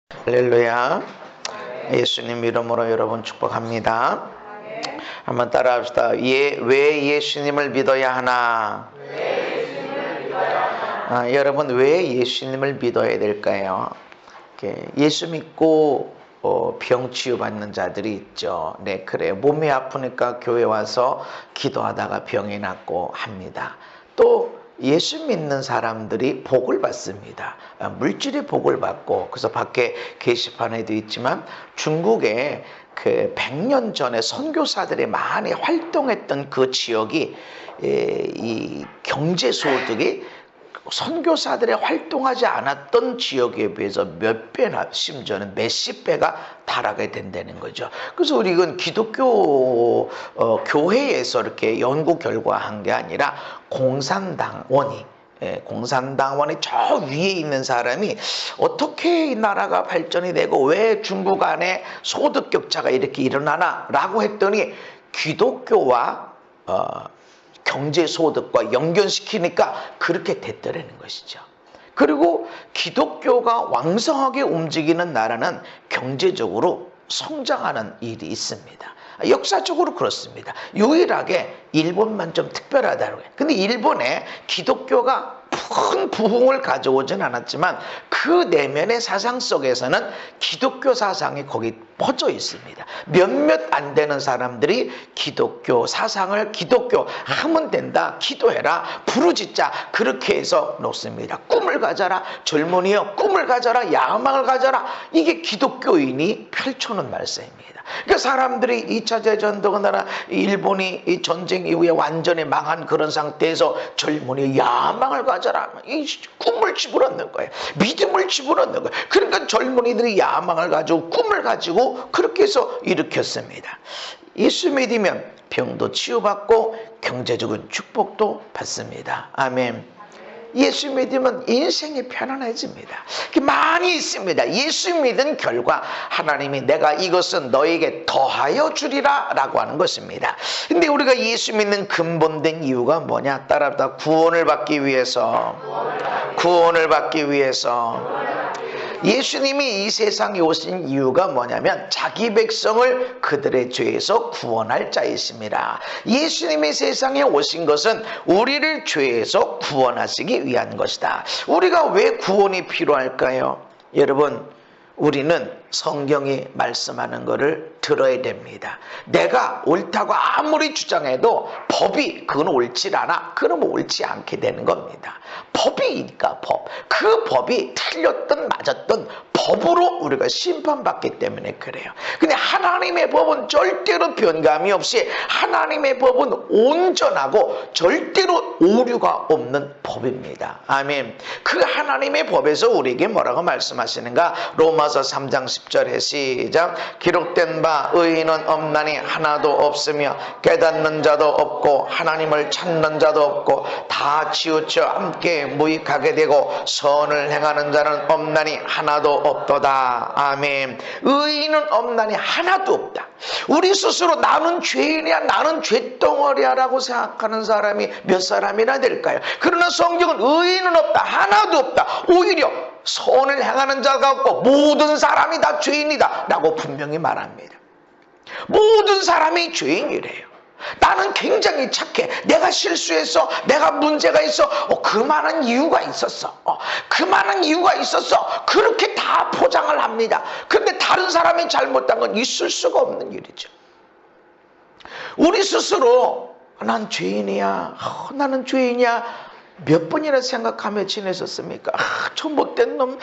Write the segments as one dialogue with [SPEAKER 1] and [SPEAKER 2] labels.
[SPEAKER 1] 할렐루야. 예수님 이름으로 여러분 축복합니다. 한번 따라합시다. 왜 예수님을 믿어야 하나? 여러분 왜 예수님을 믿어야 될까요? 예수 믿고 병 치유받는 자들이 있죠. 네, 그래요. 몸이 아프니까 교회 와서 기도하다가 병이 낫고 합니다. 또 예수 믿는 사람들이 복을 받습니다. 물질의 복을 받고, 그래서 밖에 게시판에도 있지만 중국에 그 100년 전에 선교사들이 많이 활동했던 그 지역이 이 경제 소득이 선교사들이 활동하지 않았던 지역에 비해서 몇 배나, 심지어는 몇십 배가 달하게 된다는 거죠. 그래서 우리 이건 기독교 교회에서 이렇게 연구 결과한 게 아니라 공산당원이 저 위에 있는 사람이 어떻게 이 나라가 발전이 되고 왜 중국 안에 소득 격차가 이렇게 일어나나 라고 했더니 기독교와 경제소득과 연결시키니까 그렇게 됐더라는 것이죠. 그리고 기독교가 왕성하게 움직이는 나라는 경제적으로 성장하는 일이 있습니다. 역사적으로 그렇습니다. 유일하게 일본만 좀 특별하다고 해요. 근데 일본에 기독교가 큰 부흥을 가져오진 않았지만 그 내면의 사상 속에서는 기독교 사상이 거기 퍼져 있습니다. 몇몇 안 되는 사람들이 기독교 사상을 기독교 하면 된다, 기도해라, 부르짖자 그렇게 해서 놓습니다. 꿈을 가져라, 젊은이여 꿈을 가져라, 야망을 가져라. 이게 기독교인이 펼쳐놓은 말씀입니다. 그러니까 사람들이 2차 대전도나 일본이 이 전쟁 이후에 완전히 망한 그런 상태에서 젊은이 야망을 가져라, 이 꿈을 집어넣는 거예요. 믿음을 집어넣는 거예요. 그러니까 젊은이들이 야망을 가지고 꿈을 가지고 그렇게 해서 일으켰습니다. 예수 믿으면 병도 치유받고 경제적인 축복도 받습니다. 아멘. 예수 믿으면 인생이 편안해집니다. 많이 있습니다. 예수 믿은 결과 하나님이 내가 이것은 너에게 더하여 주리라 라고 하는 것입니다. 근데 우리가 예수 믿는 근본된 이유가 뭐냐? 따라합시다. 구원을 받기 위해서. 예수님이 이 세상에 오신 이유가 뭐냐면 자기 백성을 그들의 죄에서 구원할 자이십니다. 예수님이 세상에 오신 것은 우리를 죄에서 구원하시기 위한 것이다. 우리가 왜 구원이 필요할까요? 여러분, 우리는 성경이 말씀하는 것을 들어야 됩니다. 내가 옳다고 아무리 주장해도 법이 그건 옳지 않아. 그러면 옳지 않게 되는 겁니다. 법이니까 법. 그 법이 틀렸든 맞았든 법으로 우리가 심판받기 때문에 그래요. 근데 하나님의 법은 절대로 변감이 없이 하나님의 법은 온전하고 절대로 오류가 없는 법입니다. 아멘. 그 하나님의 법에서 우리에게 뭐라고 말씀하시는가? 로마서 3장 10절에 시작. 기록된 바 의인은 없나니 하나도 없으며 깨닫는 자도 없고 하나님을 찾는 자도 없고 다 치우쳐 함께 무익하게 되고 선을 행하는 자는 없나니 하나도 없도다. 아멘. 의인은 없나니 하나도 없다. 우리 스스로 나는 죄인이야, 나는 죄덩어리야 라고 생각하는 사람이 몇 사람이나 될까요? 그러나 성경은 의인은 없다, 하나도 없다. 오히려 선을 행하는 자가 없고 모든 사람이 다 죄인이다 라고 분명히 말합니다. 모든 사람이 죄인이래요. 나는 굉장히 착해, 내가 실수했어, 내가 문제가 있어, 그 많은 이유가 있었어, 그 많은 이유가 있었어, 그렇게 다 포장을 합니다. 그런데 다른 사람이 잘못한 건 있을 수가 없는 일이죠. 우리 스스로 난 죄인이야, 나는 죄인이야 몇 번이나 생각하며 지내셨습니까? 저 못된 놈,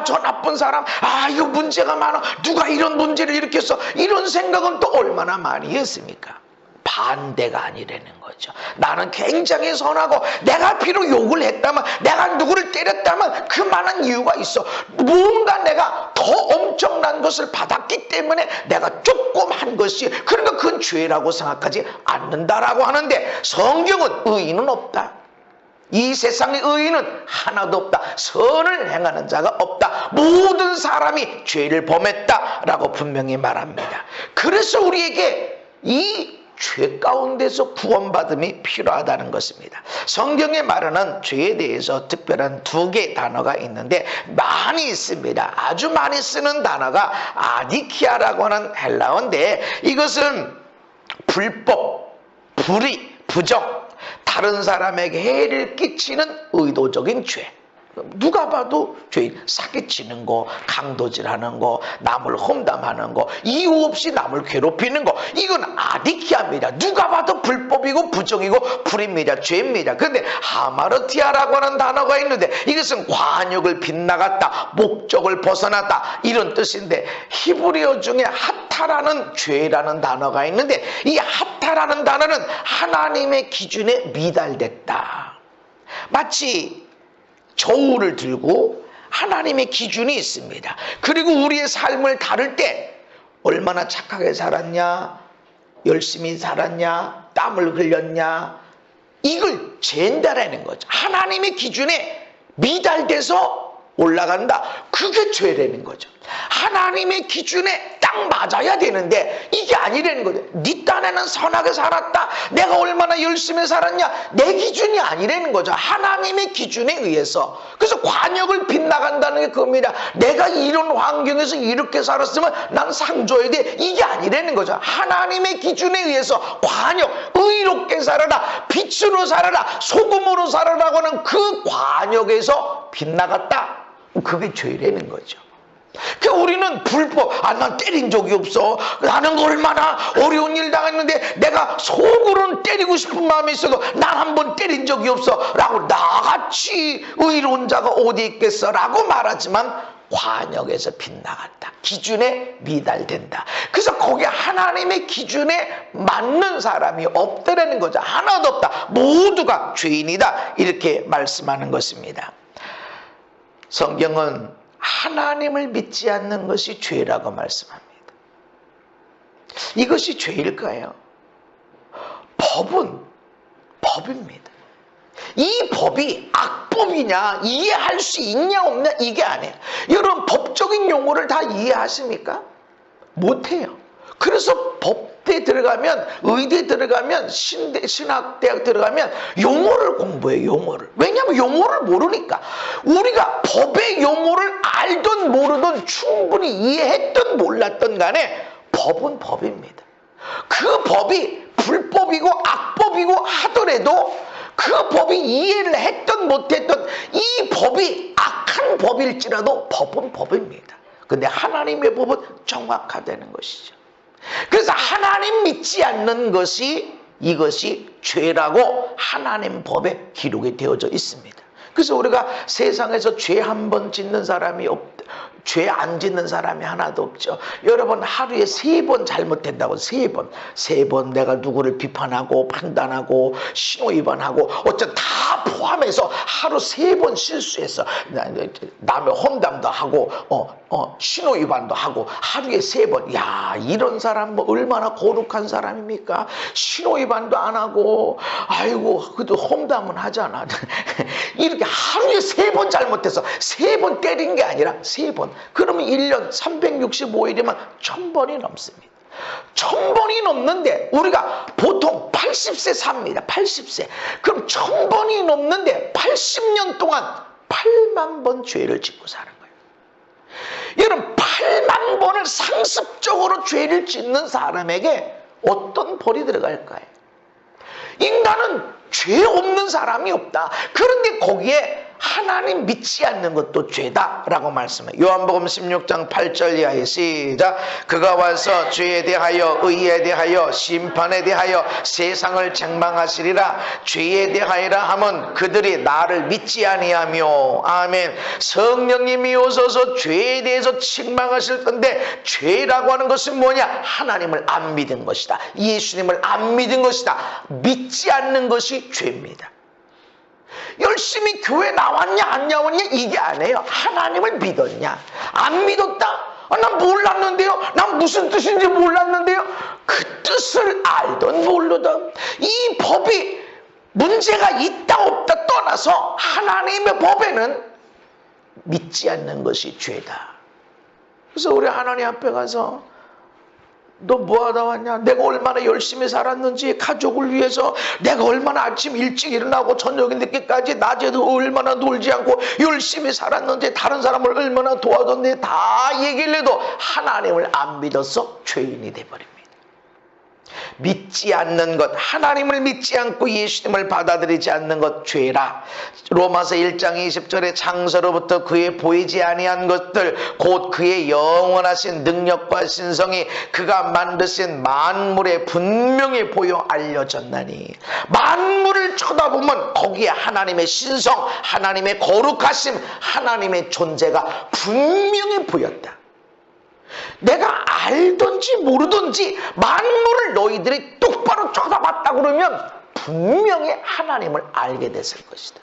[SPEAKER 1] 저 나쁜 사람, 이거 문제가 많아, 누가 이런 문제를 일으켰어, 이런 생각은 또 얼마나 많이 했습니까? 반대가 아니라는 거죠. 나는 굉장히 선하고 내가 비록 욕을 했다면, 내가 누구를 때렸다면 그 많은 이유가 있어. 뭔가 내가 더 엄청난 것을 받았기 때문에 내가 조금 한 것이, 그러니까 그건 죄라고 생각하지 않는다라고 하는데 성경은 의인은 없다. 이 세상의 의인은 하나도 없다. 선을 행하는 자가 없다. 모든 사람이 죄를 범했다라고 분명히 말합니다. 그래서 우리에게 이 죄 가운데서 구원받음이 필요하다는 것입니다. 성경에 말하는 죄에 대해서 특별한 두 개의 단어가 있는데 많이 있습니다. 아주 많이 쓰는 단어가 아디키아라고 하는 헬라어인데 이것은 불법, 불의, 부정, 다른 사람에게 해를 끼치는 의도적인 죄. 누가 봐도 죄인, 사기치는 거, 강도질하는 거, 남을 험담하는 거, 이유 없이 남을 괴롭히는 거, 이건 아디키아입니다. 누가 봐도 불법이고 부정이고 불입니다. 죄입니다. 그런데 하마르티아라고 하는 단어가 있는데 이것은 관역을 빗나갔다, 목적을 벗어났다 이런 뜻인데 히브리어 중에 하타라는 죄라는 단어가 있는데 이 하타라는 단어는 하나님의 기준에 미달됐다. 마치 저울을 들고 하나님의 기준이 있습니다. 그리고 우리의 삶을 다룰 때 얼마나 착하게 살았냐, 열심히 살았냐, 땀을 흘렸냐, 이걸 잰다라는 거죠. 하나님의 기준에 미달돼서 올라간다. 그게 죄라는 거죠. 하나님의 기준에 딱 맞아야 되는데 이게 아니라는 거죠. 네 딴에는 선하게 살았다. 내가 얼마나 열심히 살았냐. 내 기준이 아니라는 거죠. 하나님의 기준에 의해서. 그래서 관역을 빗나간다는 게 그겁니다. 내가 이런 환경에서 이렇게 살았으면 난 상 줘야 돼. 이게 아니라는 거죠. 하나님의 기준에 의해서 관역, 의롭게 살아라, 빛으로 살아라, 소금으로 살아라고 하는 그 관역에서 빗나갔다. 그게 죄라는 거죠. 그 우리는 불법, 난 때린 적이 없어. 나는 얼마나 어려운 일 당했는데 내가 속으로는 때리고 싶은 마음이 있어도 난 한 번 때린 적이 없어 라고 나같이 의로운 자가 어디 있겠어 라고 말하지만 관역에서 빗나갔다. 기준에 미달된다. 그래서 거기에 하나님의 기준에 맞는 사람이 없다라는 거죠. 하나도 없다. 모두가 죄인이다. 이렇게 말씀하는 것입니다. 성경은 하나님을 믿지 않는 것이 죄라고 말씀합니다. 이것이 죄일까요? 법은 법입니다. 이 법이 악법이냐 이해할 수 있냐 없냐 이게 아니에요. 여러분 법적인 용어를 다 이해하십니까? 못해요. 그래서 법대 들어가면, 의대 들어가면, 신학대학 들어가면 용어를 공부해요. 용어를. 왜냐하면 용어를 모르니까. 우리가 법의 용어를 알든 모르든 충분히 이해했든 몰랐든 간에 법은 법입니다. 그 법이 불법이고 악법이고 하더라도 그 법이 이해를 했든 못했든 이 법이 악한 법일지라도 법은 법입니다. 근데 하나님의 법은 정확하다는 것이죠. 그래서 하나님 믿지 않는 것이 이것이 죄라고 하나님 법에 기록이 되어져 있습니다. 그래서 우리가 세상에서 죄 한 번 짓는 사람이 죄 안 짓는 사람이 하나도 없죠. 여러분 하루에 3번 잘못된다고 3번 내가 누구를 비판하고 판단하고 신호위반하고 어쩌 다 포함해서 하루 3번 실수해서 남의 험담도 하고 신호위반도 하고 하루에 3번. 야, 이런 사람 뭐 얼마나 거룩한 사람입니까? 신호위반도 안 하고 아이고 그래도 험담은 하잖아. 이렇게 하루에 3번 잘못해서 3번 때린 게 아니라 3번. 그러면 1년 365일이면 1000번이 넘습니다. 1000번이 넘는데 우리가 보통 80세 삽니다. 80세. 그럼 1000번이 넘는데 80년 동안 8만 번 죄를 짓고 사는 거예요. 여러분 8만 번을 상습적으로 죄를 짓는 사람에게 어떤 벌이 들어갈까요? 인간은 죄 없는 사람이 없다. 그런데 거기에 하나님 믿지 않는 것도 죄다라고 말씀해요. 요한복음 16장 8절 이하에 시작. 그가 와서 죄에 대하여 의에 대하여 심판에 대하여 세상을 책망하시리라. 죄에 대하여라 하면 그들이 나를 믿지 아니하며. 아멘. 성령님이 오셔서 죄에 대해서 책망하실 건데 죄라고 하는 것은 뭐냐? 하나님을 안 믿은 것이다. 예수님을 안 믿은 것이다. 믿지 않는 것이 죄입니다. 열심히 교회 나왔냐 안 나왔냐 이게 아니에요. 하나님을 믿었냐 안 믿었다? 난 몰랐는데요. 난 무슨 뜻인지 몰랐는데요. 그 뜻을 알든 모르든 이 법이 문제가 있다 없다 떠나서 하나님의 법에는 믿지 않는 것이 죄다. 그래서 우리 하나님 앞에 가서 너 뭐하다 왔냐? 내가 얼마나 열심히 살았는지, 가족을 위해서 내가 얼마나 아침 일찍 일어나고 저녁 늦게까지 낮에도 얼마나 놀지 않고 열심히 살았는지, 다른 사람을 얼마나 도와줬는지 다 얘기를 해도 하나님을 안 믿어서 죄인이 돼버립니다. 믿지 않는 것, 하나님을 믿지 않고 예수님을 받아들이지 않는 것 죄라. 로마서 1장 20절에 창세로부터 그의 보이지 아니한 것들 곧 그의 영원하신 능력과 신성이 그가 만드신 만물에 분명히 보여 알려졌나니, 만물을 쳐다보면 거기에 하나님의 신성, 하나님의 거룩하심, 하나님의 존재가 분명히 보였다. 내가 알든지 모르든지 만물을 너희들이 똑바로 쳐다봤다 그러면 분명히 하나님을 알게 됐을 것이다.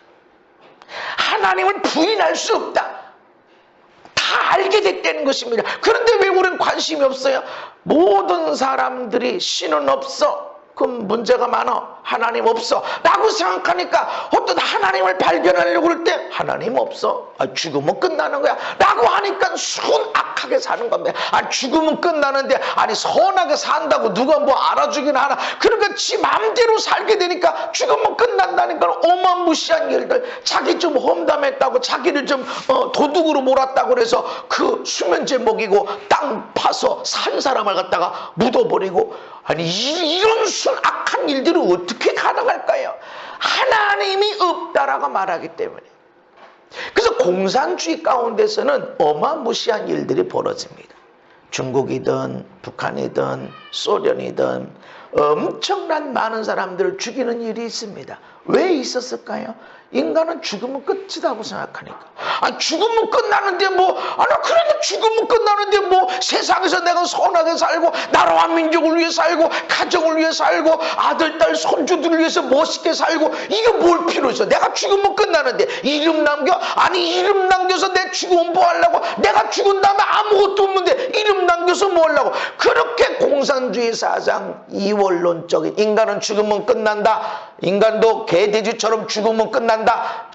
[SPEAKER 1] 하나님을 부인할 수 없다. 다 알게 됐다는 것입니다. 그런데 왜 우리는 관심이 없어요? 모든 사람들이 신은 없어, 그럼 문제가 많아, 하나님 없어 라고 생각하니까 어떤 하나님을 발견하려고 그럴 때 하나님 없어, 죽으면 끝나는 거야 라고 하니까 순악하게 사는 겁니다. 죽으면 끝나는데 선하게 산다고 누가 뭐 알아주긴 하나. 그러니까 지 마음대로 살게 되니까 죽으면 끝난다니까 어마무시한 일들, 자기 좀 험담했다고 자기를 좀 도둑으로 몰았다고 그래서 그 수면제 먹이고 땅 파서 산 사람을 갖다가 묻어버리고, 이런 악한 일들이 어떻게 가능할까요? 하나님이 없다라고 말하기 때문에. 그래서 공산주의 가운데서는 어마무시한 일들이 벌어집니다. 중국이든 북한이든 소련이든 엄청난 많은 사람들을 죽이는 일이 있습니다. 왜 있었을까요? 인간은 죽으면 끝이라고 생각하니까. 죽으면 끝나는데 그래도 죽으면 끝나는데 세상에서 내가 선하게 살고 나라와 민족을 위해 살고 가정을 위해 살고 아들, 딸, 손주들을 위해서 멋있게 살고 이게 뭘 필요 있어? 내가 죽으면 끝나는데 이름 남겨? 이름 남겨서 내 죽으면 뭐 하려고? 내가 죽은 다음에 아무것도 없는데 이름 남겨서 뭐 하려고? 그렇게 공산주의 사상, 이원론적인 인간은 죽으면 끝난다, 인간도 개돼지처럼 죽으면 끝난다,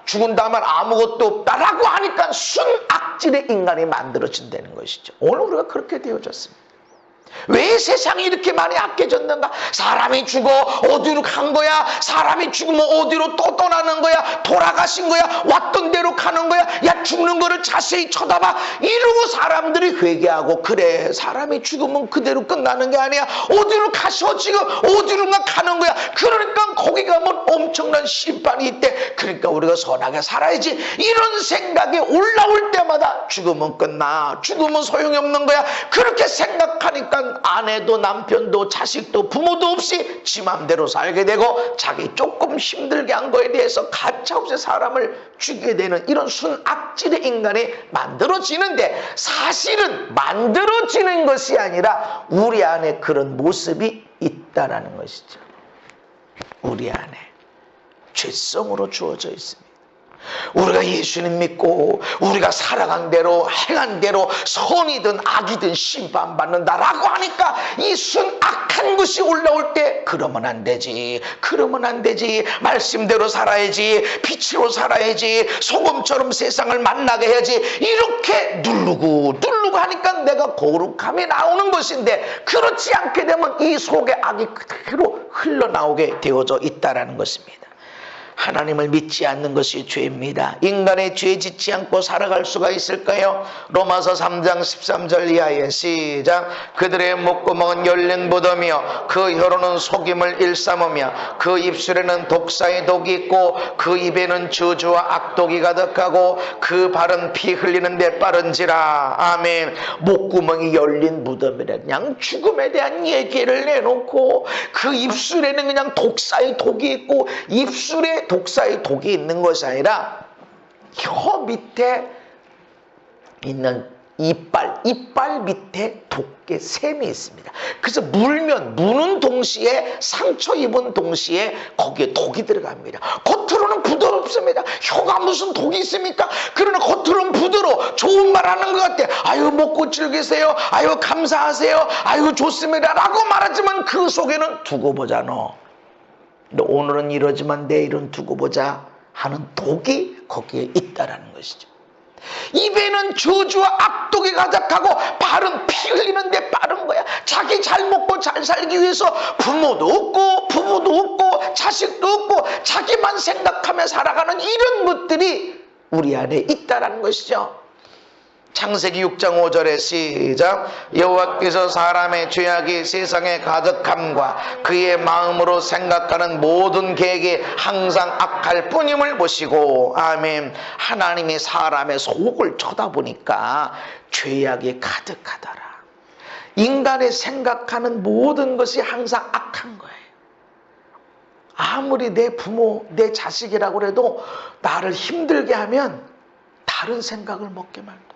[SPEAKER 1] 죽은 다음에 아무것도 없다라고 하니까 순악질의 인간이 만들어진다는 것이죠. 오늘 우리가 그렇게 되어졌습니다. 왜 세상이 이렇게 많이 악해졌는가? 사람이 죽어 어디로 간 거야? 사람이 죽으면 어디로 또 떠나는 거야? 돌아가신 거야? 왔던 대로 가는 거야? 야, 죽는 거를 자세히 쳐다봐. 이러고 사람들이 회개하고, 그래, 사람이 죽으면 그대로 끝나는 게 아니야. 어디로 가셔? 지금 어디론가 가는 거야. 그러니까 거기 가면 엄청난 심판이 있대. 그러니까 우리가 선하게 살아야지. 이런 생각이 올라올 때마다 죽으면 끝나, 죽으면 소용이 없는 거야. 그렇게 생각하니까 아내도 남편도 자식도 부모도 없이 지 맘대로 살게 되고, 자기 조금 힘들게 한 거에 대해서 가차없이 사람을 죽이게 되는 이런 순악질의 인간이 만들어지는데, 사실은 만들어지는 것이 아니라 우리 안에 그런 모습이 있다라는 것이죠. 우리 안에 죄성으로 주어져 있습니다. 우리가 예수님 믿고 우리가 살아간 대로 행한 대로 선이든 악이든 심판받는다라고 하니까 이 순악한 것이 올라올 때 그러면 안 되지, 그러면 안 되지, 말씀대로 살아야지, 빛으로 살아야지, 소금처럼 세상을 만나게 해야지, 이렇게 누르고 하니까 내가 거룩함이 나오는 것인데, 그렇지 않게 되면 이 속에 악이 그대로 흘러나오게 되어져 있다는 것입니다. 하나님을 믿지 않는 것이 죄입니다. 인간의 죄 짓지 않고 살아갈 수가 있을까요? 로마서 3장 13절 이하에 시작. 그들의 목구멍은 열린 무덤이요 그 혀로는 속임을 일삼으며 그 입술에는 독사의 독이 있고 그 입에는 저주와 악독이 가득하고 그 발은 피 흘리는 데 빠른지라. 아멘. 목구멍이 열린 무덤이라, 그냥 죽음에 대한 얘기를 내놓고 그 입술에는 그냥 독사의 독이 있고, 입술에 독사의 독이 있는 것이 아니라 혀 밑에 있는 이빨 밑에 독의 샘이 있습니다. 그래서 무는 동시에, 상처 입은 동시에 거기에 독이 들어갑니다. 겉으로는 부드럽습니다. 혀가 무슨 독이 있습니까? 그러나 겉으로는 부드러워, 좋은 말 하는 것 같아. 아유, 먹고 즐기세요, 아유, 감사하세요, 아유, 좋습니다 라고 말하지만 그 속에는 두고 보자, 너 오늘은 이러지만 내일은 두고 보자 하는 독이 거기에 있다라는 것이죠. 입에는 저주와 악독이 가득하고 발은 피 흘리는데 빠른 거야. 자기 잘 먹고 잘 살기 위해서 부모도 없고 부부도 없고 자식도 없고 자기만 생각하며 살아가는 이런 것들이 우리 안에 있다라는 것이죠. 창세기 6장 5절에 시작. 여호와께서 사람의 죄악이 세상에 가득함과 그의 마음으로 생각하는 모든 계획이 항상 악할 뿐임을 보시고. 아멘. 하나님이 사람의 속을 쳐다보니까 죄악이 가득하더라. 인간의 생각하는 모든 것이 항상 악한 거예요. 아무리 내 부모, 내 자식이라고 해도 나를 힘들게 하면 다른 생각을 먹게 만들어.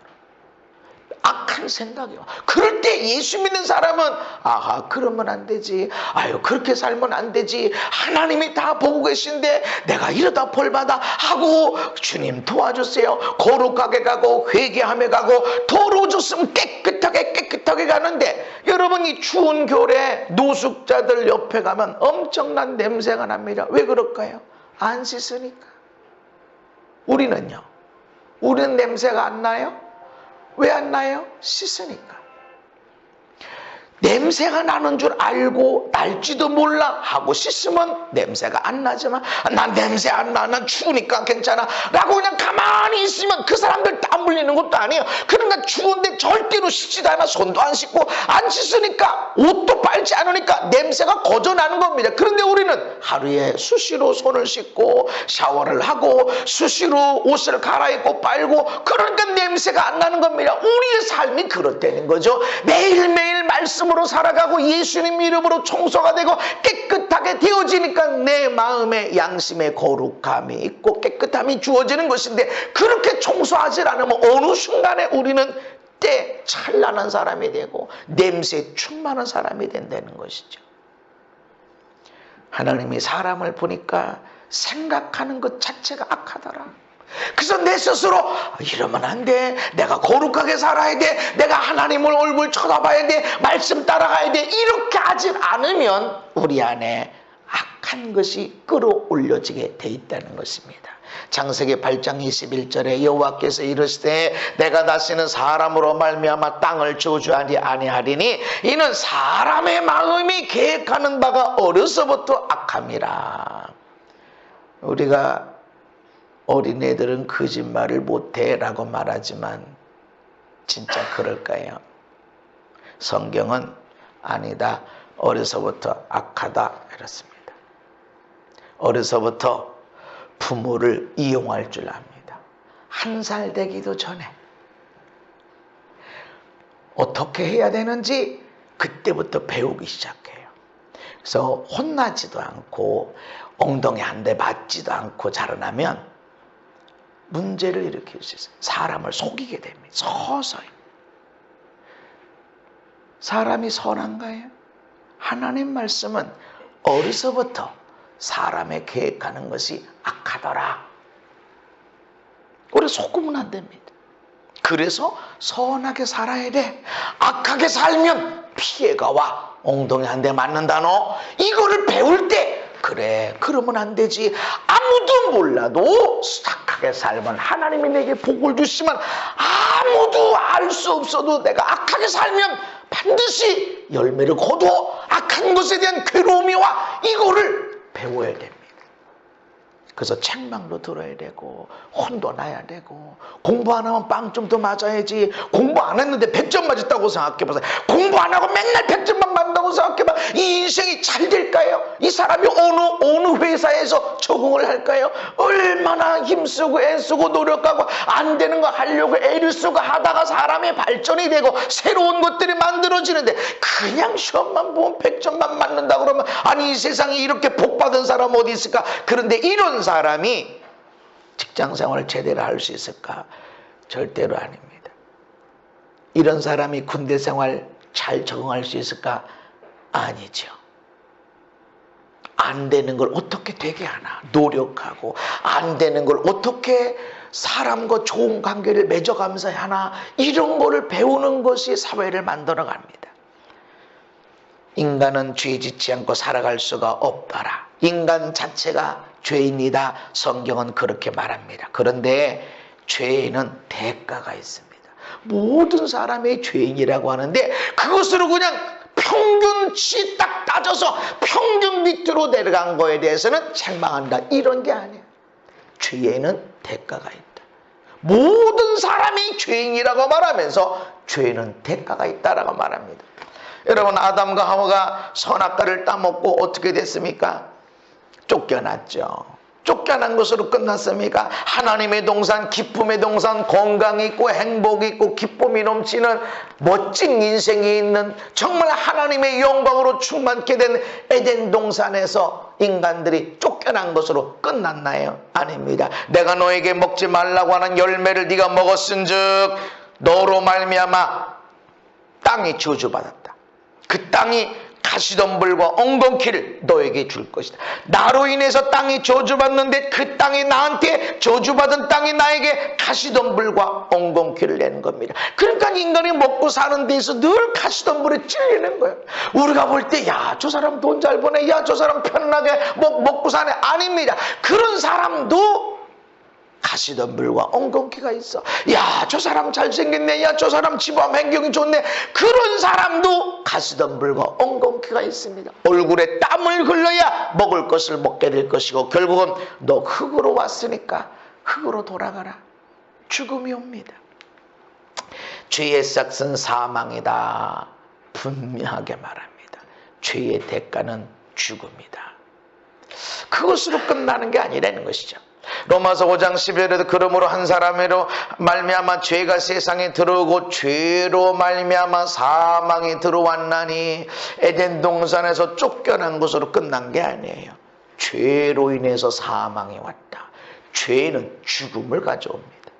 [SPEAKER 1] 악한 생각이요. 그럴 때 예수 믿는 사람은 아하, 그러면 안 되지. 아유, 그렇게 살면 안 되지. 하나님이 다 보고 계신데 내가 이러다 벌 받아 하고 주님 도와주세요. 거룩하게 가고 회개하며 가고 더러워졌으면 깨끗하게 가는데, 여러분 이 추운 겨울에 노숙자들 옆에 가면 엄청난 냄새가 납니다. 왜 그럴까요? 안 씻으니까. 우리는요? 우리는 냄새가 안 나요? 왜 안 나요? 씻으니까. 냄새가 나는 줄 알고 날지도 몰라 하고 씻으면 냄새가 안 나지만, 난 냄새 안 나, 난 추우니까 괜찮아 라고 그냥 가만히 있으면 그 사람들 땀 흘리는 것도 아니에요. 그러니까 추운데 절대로 씻지도 않아. 손도 안 씻고 안 씻으니까, 옷도 빨지 않으니까 냄새가 거저 나는 겁니다. 그런데 우리는 하루에 수시로 손을 씻고 샤워를 하고 수시로 옷을 갈아입고 빨고, 그러니까 냄새가 안 나는 겁니다. 우리의 삶이 그렇다는 거죠. 매일매일 말씀으로 살아가고 예수님 이름으로 청소가 되고 깨끗하게 되어지니까 내 마음에 양심의 거룩함이 있고 깨끗함이 주어지는 것인데, 그렇게 청소하지 않으면 어느 순간에 우리는 때 찬란한 사람이 되고 냄새에 충만한 사람이 된다는 것이죠. 하나님이 사람을 보니까 생각하는 것 자체가 악하더라. 그래서 내 스스로 이러면 안 돼, 내가 거룩하게 살아야 돼, 내가 하나님을 얼굴 쳐다봐야 돼, 말씀 따라가야 돼, 이렇게 하지 않으면 우리 안에 악한 것이 끌어올려지게 돼 있다는 것입니다. 창세기 8장 21절에 여호와께서 이르시되 내가 다시는 사람으로 말미암아 땅을 저주하지 아니하리니 이는 사람의 마음이 계획하는 바가 어려서부터 악함이라. 우리가 어린애들은 거짓말을 못해 라고 말하지만 진짜 그럴까요? 성경은 아니다, 어려서부터 악하다 이렇습니다. 어려서부터 부모를 이용할 줄 압니다. 1살 되기도 전에 어떻게 해야 되는지 그때부터 배우기 시작해요. 그래서 혼나지도 않고 엉덩이 한 대 맞지도 않고 자라나면 문제를 일으킬 수 있어요. 사람을 속이게 됩니다. 서서히. 사람이 선한가요? 하나님 말씀은 어려서부터 사람의 계획하는 것이 악하더라. 우리 속으면 안 됩니다. 그래서 선하게 살아야 돼. 악하게 살면 피해가 와. 엉덩이 한 대 맞는다 너. 이거를 배울 때 그래, 그러면 안 되지. 아무도 몰라도 착하게 살면 하나님이 내게 복을 주시면, 아무도 알 수 없어도 내가 악하게 살면 반드시 열매를 거두어 악한 것에 대한 괴로움이 와. 이거를 배워야 됩니다. 그래서 책망도 들어야 되고 혼도 나야 되고, 공부 안 하면 빵 좀 더 맞아야지. 공부 안 했는데 100점 맞았다고 생각해보세요. 공부 안 하고 맨날 100점만 맞는다고 생각해봐. 이 인생이 잘 될까요? 이 사람이 어느 회사에서 적응을 할까요? 얼마나 힘쓰고 애쓰고 노력하고 안 되는 거 하려고 애를 쓰고 하다가 사람의 발전이 되고 새로운 것들이 만들어지는데, 그냥 시험만 보면 100점만 맞는다 그러면 아니 이 세상에 이렇게 복받은 사람 어디 있을까? 그런데 이런 사람이 직장생활을 제대로 할 수 있을까? 절대로 아닙니다. 이런 사람이 군대생활 잘 적응할 수 있을까? 아니죠. 안 되는 걸 어떻게 되게 하나 노력하고, 안 되는 걸 어떻게 사람과 좋은 관계를 맺어가면서 하나, 이런 거를 배우는 것이 사회를 만들어 갑니다. 인간은 죄 짓지 않고 살아갈 수가 없더라. 인간 자체가 죄인이다. 성경은 그렇게 말합니다. 그런데 죄에는 대가가 있습니다. 모든 사람의 죄인이라고 하는데 그것으로 그냥 평균치 딱 따져서 평균 밑으로 내려간 거에 대해서는 책망한다, 이런 게 아니에요. 죄에는 대가가 있다. 모든 사람이 죄인이라고 말하면서 죄에는 대가가 있다라고 말합니다. 여러분, 아담과 하와가 선악과를 따먹고 어떻게 됐습니까? 쫓겨났죠. 쫓겨난 것으로 끝났습니까? 하나님의 동산, 기쁨의 동산, 건강이 있고 행복이 있고 기쁨이 넘치는 멋진 인생이 있는 정말 하나님의 영광으로 충만케 된 에덴 동산에서 인간들이 쫓겨난 것으로 끝났나요? 아닙니다. 내가 너에게 먹지 말라고 하는 열매를 네가 먹었은즉 너로 말미암아 땅이 저주받았다. 그 땅이 가시덤불과 엉겅퀴를 너에게 줄 것이다. 나로 인해서 땅이 저주받는데 그 땅이 나한테, 저주받은 땅이 나에게 가시덤불과 엉겅퀴를 내는 겁니다. 그러니까 인간이 먹고 사는 데에서 늘 가시덤불에 찔리는 거예요. 우리가 볼 때 야, 저 사람 돈 잘 버네, 야, 저 사람 편안하게 먹고 사네. 아닙니다. 그런 사람도 가시덤불과 엉겅퀴가 있어. 야, 저 사람 잘생겼네, 야, 저 사람 집안 환경이 좋네. 그런 사람도 가시덤불과 엉겅퀴가 있습니다. 얼굴에 땀을 흘려야 먹을 것을 먹게 될 것이고 결국은 너 흙으로 왔으니까 흙으로 돌아가라. 죽음이 옵니다. 죄의 삭은 사망이다. 분명하게 말합니다. 죄의 대가는 죽음이다. 그것으로 끝나는 게 아니라는 것이죠. 로마서 5장 11절에도 그러므로 한 사람으로 말미암아 죄가 세상에 들어오고 죄로 말미암아 사망이 들어왔나니, 에덴 동산에서 쫓겨난 것으로 끝난 게 아니에요. 죄로 인해서 사망이 왔다. 죄는 죽음을 가져옵니다.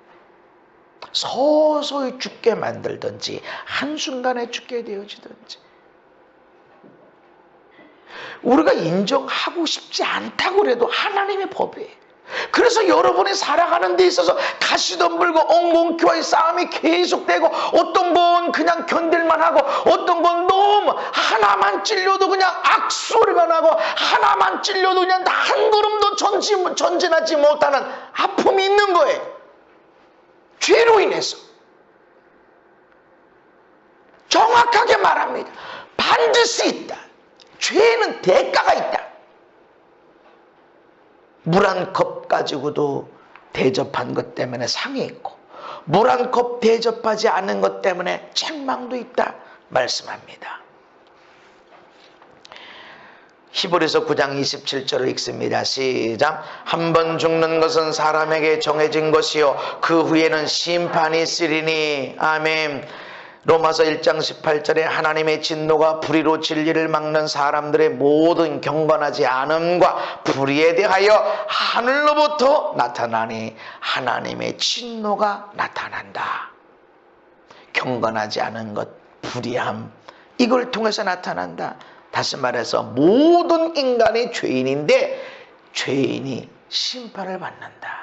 [SPEAKER 1] 서서히 죽게 만들든지 한순간에 죽게 되어지든지, 우리가 인정하고 싶지 않다고 해도 하나님의 법이에요. 그래서 여러분이 살아가는 데 있어서 가시덤불과 엉겅퀴와의 싸움이 계속되고, 어떤 건 그냥 견딜만 하고 어떤 건 너무 하나만 찔려도 그냥 악소리가 나고 하나만 찔려도 그냥 한 걸음도 전진하지 못하는 아픔이 있는 거예요. 죄로 인해서. 정확하게 말합니다. 반드시 있다. 죄에는 대가가 있다. 물 한 컵 가지고도 대접한 것 때문에 상이 있고, 물 한 컵 대접하지 않은 것 때문에 책망도 있다 말씀합니다. 히브리서 9장 27절을 읽습니다. 시작. 한 번 죽는 것은 사람에게 정해진 것이요 그 후에는 심판이 있으리니. 아멘. 로마서 1장 18절에 하나님의 진노가 불의로 진리를 막는 사람들의 모든 경건하지 않음과 불의에 대하여 하늘로부터 나타나니, 하나님의 진노가 나타난다. 경건하지 않은 것, 불의함, 이걸 통해서 나타난다. 다시 말해서 모든 인간이 죄인인데 죄인이 심판을 받는다.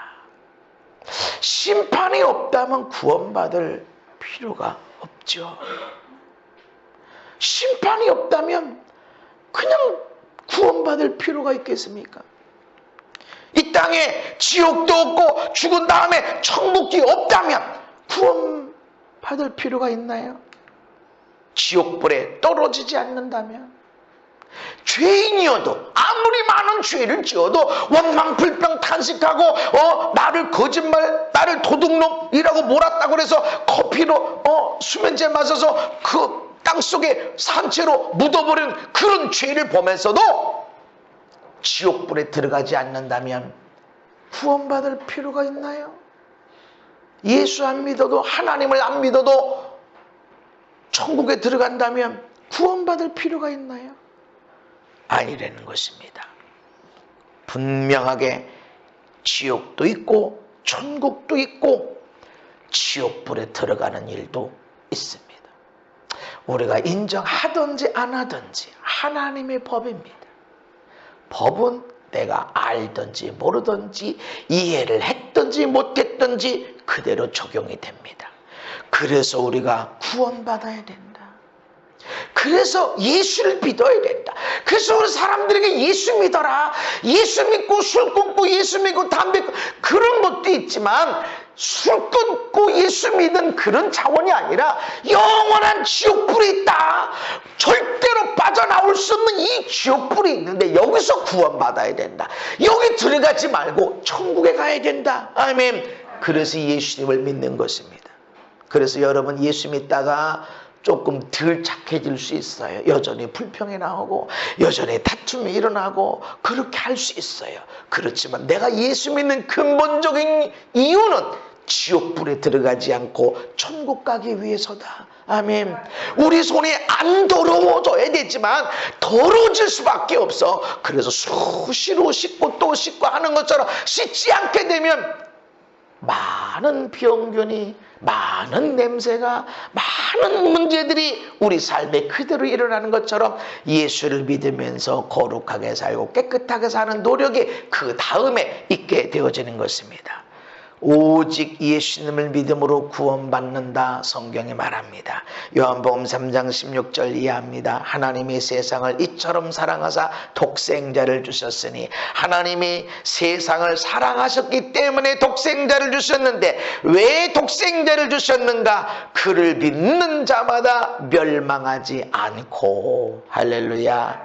[SPEAKER 1] 심판이 없다면 구원받을 필요가 없죠. 심판이 없다면 그냥 구원받을 필요가 있겠습니까? 이 땅에 지옥도 없고 죽은 다음에 천국이 없다면 구원받을 필요가 있나요? 지옥불에 떨어지지 않는다면, 죄인이어도 아무리 많은 죄를 지어도 원망 불평 탄식하고 나를 거짓말, 나를 도둑놈이라고 몰았다고 해서 커피로 수면제 마셔서 그 땅속에 산채로 묻어버린 그런 죄를 보면서도 지옥불에 들어가지 않는다면 구원받을 필요가 있나요? 예수 안 믿어도, 하나님을 안 믿어도 천국에 들어간다면 구원받을 필요가 있나요? 아니라는 것입니다. 분명하게 지옥도 있고 천국도 있고 지옥불에 들어가는 일도 있습니다. 우리가 인정하든지 안 하든지 하나님의 법입니다. 법은 내가 알든지 모르든지 이해를 했든지 못했든지 그대로 적용이 됩니다. 그래서 우리가 구원받아야 된다. 그래서 예수를 믿어야 된다. 그래서 우리 사람들에게 예수 믿어라, 예수 믿고 술 끊고 예수 믿고 담배 끊고 그런 것도 있지만 술 끊고 예수 믿는 그런 차원이 아니라 영원한 지옥불이 있다. 절대로 빠져나올 수 없는 이 지옥불이 있는데 여기서 구원받아야 된다. 여기 들어가지 말고 천국에 가야 된다. 아멘. 그래서 예수님을 믿는 것입니다. 그래서 여러분 예수 믿다가 조금 덜 착해질 수 있어요. 여전히 불평이 나오고 여전히 다툼이 일어나고 그렇게 할 수 있어요. 그렇지만 내가 예수 믿는 근본적인 이유는 지옥불에 들어가지 않고 천국 가기 위해서다. 아멘. 우리 손이 안 더러워져야 되지만 더러워질 수밖에 없어. 그래서 수시로 씻고 또 씻고 하는 것처럼 씻지 않게 되면 많은 병균이, 많은 냄새가, 많은 문제들이 우리 삶에 그대로 일어나는 것처럼 예수를 믿으면서 거룩하게 살고 깨끗하게 사는 노력이 그 다음에 있게 되어지는 것입니다. 오직 예수님을 믿음으로 구원받는다 성경이 말합니다. 요한복음 3장 16절 이해합니다. 하나님이 세상을 이처럼 사랑하사 독생자를 주셨으니 하나님이 세상을 사랑하셨기 때문에 독생자를 주셨는데 왜 독생자를 주셨는가? 그를 믿는 자마다 멸망하지 않고 할렐루야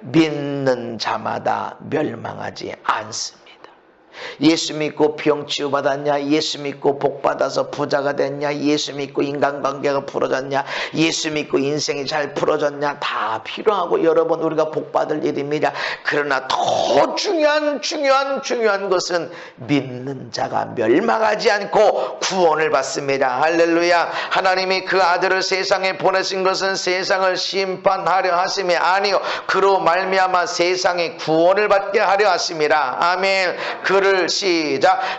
[SPEAKER 1] 믿는 자마다 멸망하지 않습니다. 예수 믿고 병 치유받았냐? 예수 믿고 복받아서 부자가 됐냐? 예수 믿고 인간관계가 풀어졌냐? 예수 믿고 인생이 잘 풀어졌냐? 다 필요하고 여러분 우리가 복받을 일입니다. 그러나 더 중요한 것은 믿는 자가 멸망하지 않고 구원을 받습니다. 할렐루야. 하나님이 그 아들을 세상에 보내신 것은 세상을 심판하려 하심이 아니요 그로 말미암아 세상이 구원을 받게 하려 하심이라. 아멘.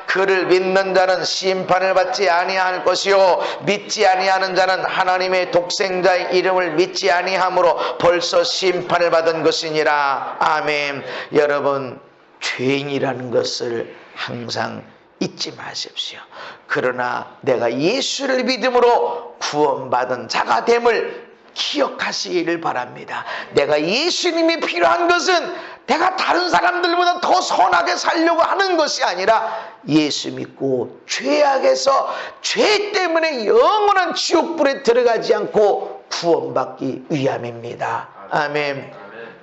[SPEAKER 1] 그를 믿는 자는 심판을 받지 아니할 것이요 믿지 아니하는 자는 하나님의 독생자의 이름을 믿지 아니함으로 벌써 심판을 받은 것이니라. 아멘. 여러분 죄인이라는 것을 항상 잊지 마십시오. 그러나 내가 예수를 믿음으로 구원받은 자가 됨을 기억하시기를 바랍니다. 내가 예수님이 필요한 것은 내가 다른 사람들보다 더 선하게 살려고 하는 것이 아니라 예수 믿고 죄악에서 죄 때문에 영원한 지옥불에 들어가지 않고 구원받기 위함입니다. 아멘.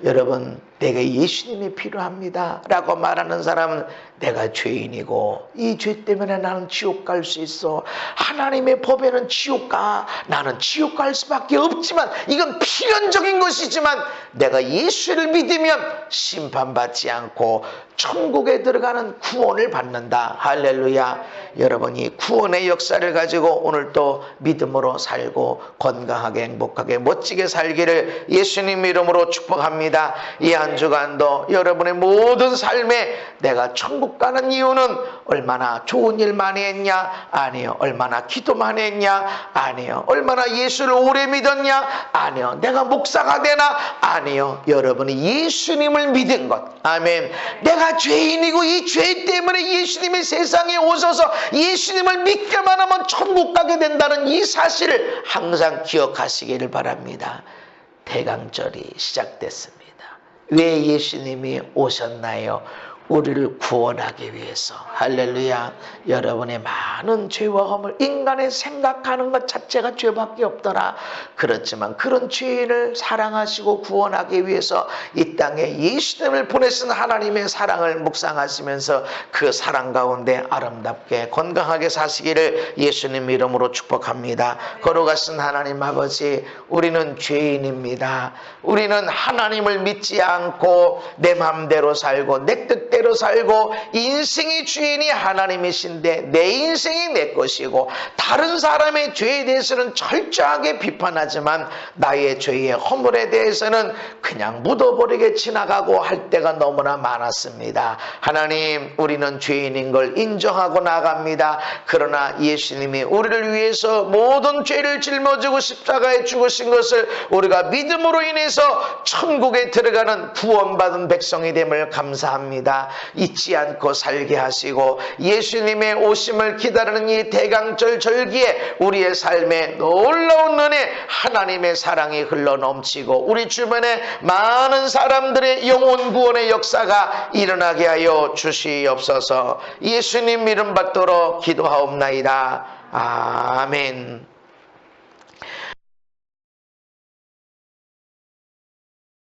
[SPEAKER 1] 여러분 내게 예수님이 필요합니다 라고 말하는 사람은 내가 죄인이고 이 죄 때문에 나는 지옥 갈 수 있어. 하나님의 법에는 지옥 가. 나는 지옥 갈 수밖에 없지만 이건 필연적인 것이지만 내가 예수를 믿으면 심판받지 않고 천국에 들어가는 구원을 받는다. 할렐루야. 여러분이 구원의 역사를 가지고 오늘 또 믿음으로 살고 건강하게 행복하게 멋지게 살기를 예수님 이름으로 축복합니다. 이 한 주간도 여러분의 모든 삶에 내가 천국 가는 이유는 얼마나 좋은 일 많이 했냐? 아니요. 얼마나 기도 많이 했냐? 아니요. 얼마나 예수를 오래 믿었냐? 아니요. 내가 목사가 되나? 아니요. 여러분이 예수님을 믿은 것. 아멘. 내가 죄인이고 이 죄 때문에 예수님이 세상에 오셔서 예수님을 믿기만 하면 천국 가게 된다는 이 사실을 항상 기억하시기를 바랍니다. 대강절이 시작됐습니다. 왜 예수님이 오셨나요? 우리를 구원하기 위해서. 할렐루야. 여러분의 많은 죄와 허물, 인간의 생각하는 것 자체가 죄밖에 없더라. 그렇지만 그런 죄인을 사랑하시고 구원하기 위해서 이 땅에 예수님을 보내신 하나님의 사랑을 묵상하시면서 그 사랑 가운데 아름답게 건강하게 사시기를 예수님 이름으로 축복합니다. 거룩하신 하나님 아버지, 우리는 죄인입니다. 우리는 하나님을 믿지 않고 내 맘대로 살고 내 뜻대로 살고 인생의 주인이 하나님이신데 내 인생이 내 것이고 다른 사람의 죄에 대해서는 철저하게 비판하지만 나의 죄의 허물에 대해서는 그냥 묻어버리게 지나가고 할 때가 너무나 많았습니다. 하나님, 우리는 죄인인 걸 인정하고 나갑니다. 그러나 예수님이 우리를 위해서 모든 죄를 짊어지고 십자가에 죽으신 것을 우리가 믿음으로 인해서 천국에 들어가는 구원받은 백성이 됨을 감사합니다. 잊지 않고 살게 하시고 예수님의 오심을 기다리는 이 대강절 절기에 우리의 삶에 놀라운 은혜 하나님의 사랑이 흘러넘치고 우리 주변에 많은 사람들의 영혼 구원의 역사가 일어나게 하여 주시옵소서. 예수님 이름 받도록 기도하옵나이다. 아멘.